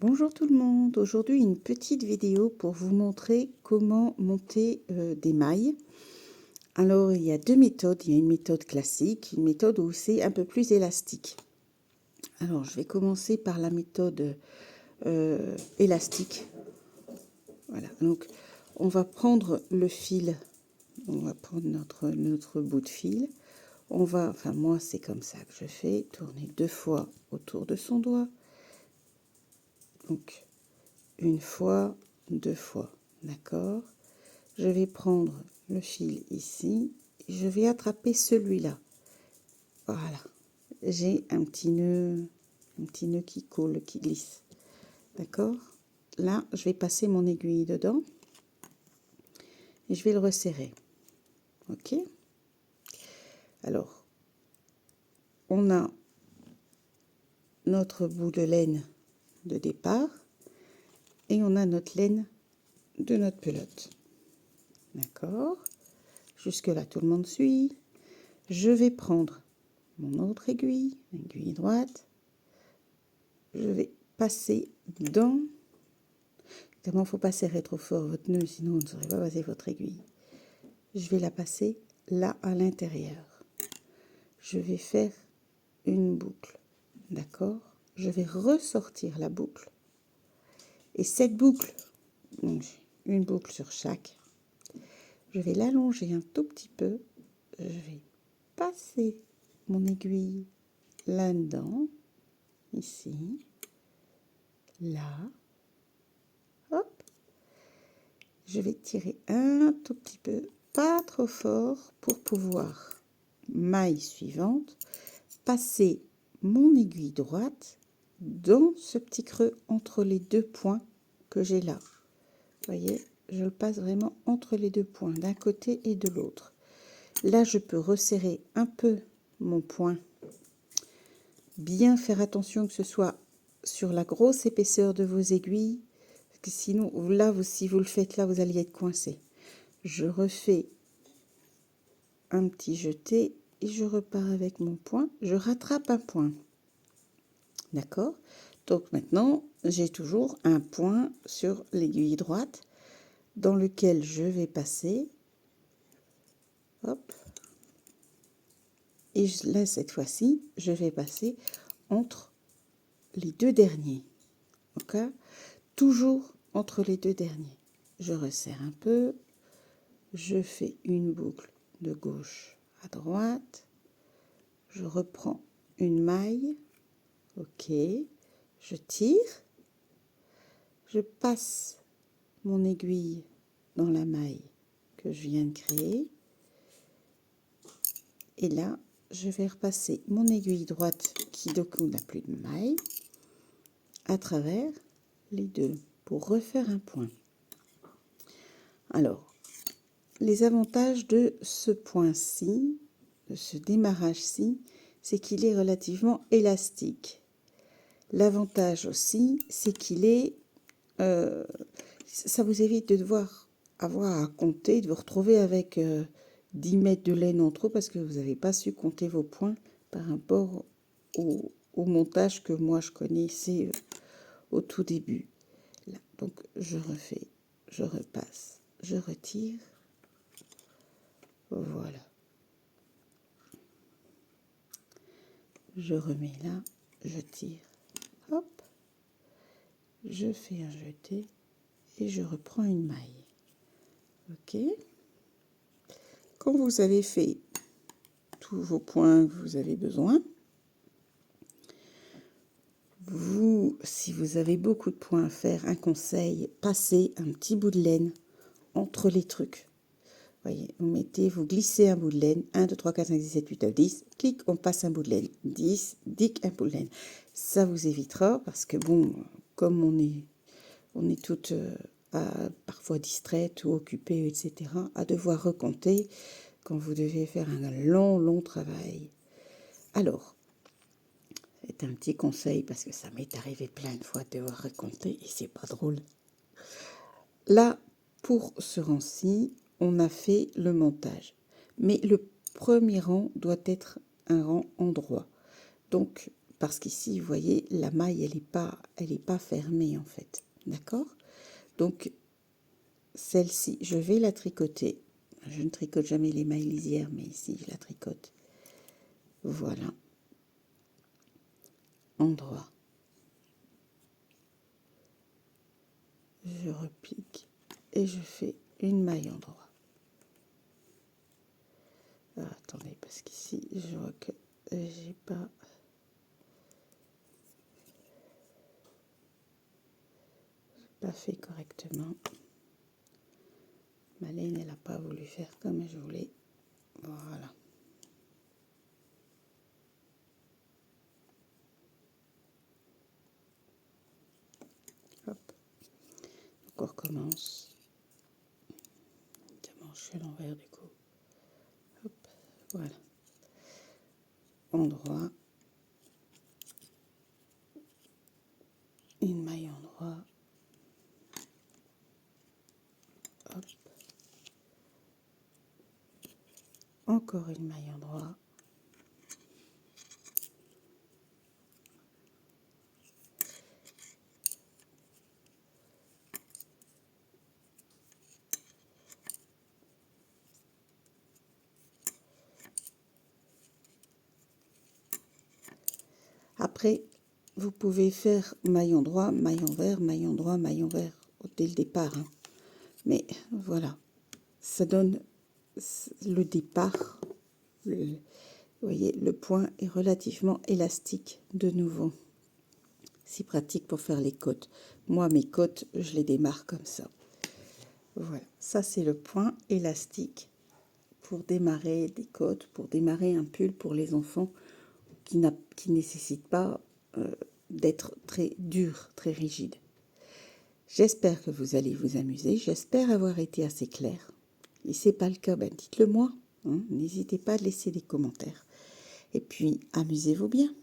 Bonjour tout le monde, aujourd'hui une petite vidéo pour vous montrer comment monter des mailles. Alors il y a deux méthodes, il y a une méthode classique, une méthode où c'est un peu plus élastique. Alors je vais commencer par la méthode élastique. Voilà, donc on va prendre le fil, on va prendre notre bout de fil. On va, enfin moi c'est comme ça que je fais, tourner 2 fois autour de son doigt. Donc une fois, 2 fois, d'accord. Je vais prendre le fil ici, et je vais attraper celui-là. Voilà, j'ai un petit nœud qui colle, qui glisse, d'accord. Là, je vais passer mon aiguille dedans et je vais le resserrer, ok. Alors, on a notre bout de laine de départ et on a notre laine de notre pelote, d'accord. Jusque là, tout le monde suit. Je vais prendre mon autre aiguille, aiguille droite. Je vais passer dans... Évidemment, il ne faut pas serrer trop fort votre nœud, sinon vous ne saurez pas passer votre aiguille. Je vais la passer là à l'intérieur. Je vais faire une boucle, d'accord. Je vais ressortir la boucle. Et cette boucle, donc une boucle sur chaque, je vais l'allonger un tout petit peu. Je vais passer mon aiguille là-dedans, ici, là. Hop. Je vais tirer un tout petit peu, pas trop fort, pour pouvoir, maille suivante, passer mon aiguille droite dans ce petit creux entre les deux points que j'ai là. Vous voyez, je le passe vraiment entre les deux points, d'un côté et de l'autre. Là, je peux resserrer un peu mon point. Bien faire attention que ce soit sur la grosse épaisseur de vos aiguilles, parce que sinon, là, si vous le faites là, vous allez être coincé. Je refais un petit jeté et je repars avec mon point. Je rattrape un point. D'accord? Donc maintenant, j'ai toujours un point sur l'aiguille droite dans lequel je vais passer. Hop. Et là, cette fois-ci, je vais passer entre les deux derniers. Ok? Toujours entre les deux derniers. Je resserre un peu. Je fais une boucle de gauche à droite. Je reprends une maille. Ok. Je tire. Je passe mon aiguille dans la maille que je viens de créer. Et là, je vais repasser mon aiguille droite qui du coup n'a plus de maille à travers les deux pour refaire un point. Alors, les avantages de ce point-ci, de ce démarrage-ci, c'est qu'il est relativement élastique. L'avantage aussi, c'est qu'il est... ça vous évite de devoir avoir à compter, de vous retrouver avec 10 mètres de laine en trop parce que vous n'avez pas su compter vos points par rapport au montage que moi je connaissais au tout début. Là, donc je refais, je repasse, je retire. Voilà. Je remets là, je tire. Hop. Je fais un jeté et je reprends une maille. Ok. Quand vous avez fait tous vos points que vous avez besoin, si vous avez beaucoup de points à faire, un conseil, passez un petit bout de laine entre les trucs. Voyez, vous glissez un bout de laine, 1, 2, 3, 4, 5, 6, 7, 8, 9, 10, clic, on passe un bout de laine, 10, dic, un bout de laine. Ça vous évitera, parce que bon, comme on est toutes parfois distraites ou occupées, etc., à devoir recompter quand vous devez faire un long travail. Alors, c'est un petit conseil, parce que ça m'est arrivé plein de fois de devoir recompter, et c'est pas drôle. Là, pour ce rang-ci, on a fait le montage. Mais le premier rang doit être un rang en droit. Donc, parce qu'ici, vous voyez, la maille, elle est pas fermée en fait. D'accord? Donc, celle-ci, je vais la tricoter. Je ne tricote jamais les mailles lisières, mais ici, je la tricote. Voilà. Endroit. Je repique et je fais une maille endroit. Ah, attendez, parce qu'ici, je vois que j'ai pas... fait correctement. Ma laine, elle n'a pas voulu faire comme je voulais. Voilà. Hop. Donc on recommence. Tiens, je suis à l'envers du coup. Hop. Voilà. Endroit. Une maille endroit. Hop. Encore une maille endroit. Après, vous pouvez faire maille endroit, maille envers, maille endroit, maille envers dès le départ. Hein. Mais voilà, ça donne le départ. Vous voyez, le point est relativement élastique de nouveau. C'est pratique pour faire les côtes. Moi, mes côtes, je les démarre comme ça. Voilà, ça c'est le point élastique pour démarrer des côtes, pour démarrer un pull pour les enfants qui ne nécessite pas d'être très dur, très rigide. J'espère que vous allez vous amuser, j'espère avoir été assez claire. Et si ce n'est pas le cas, ben dites-le moi. Hein, n'hésitez pas à laisser des commentaires. Et puis, amusez-vous bien.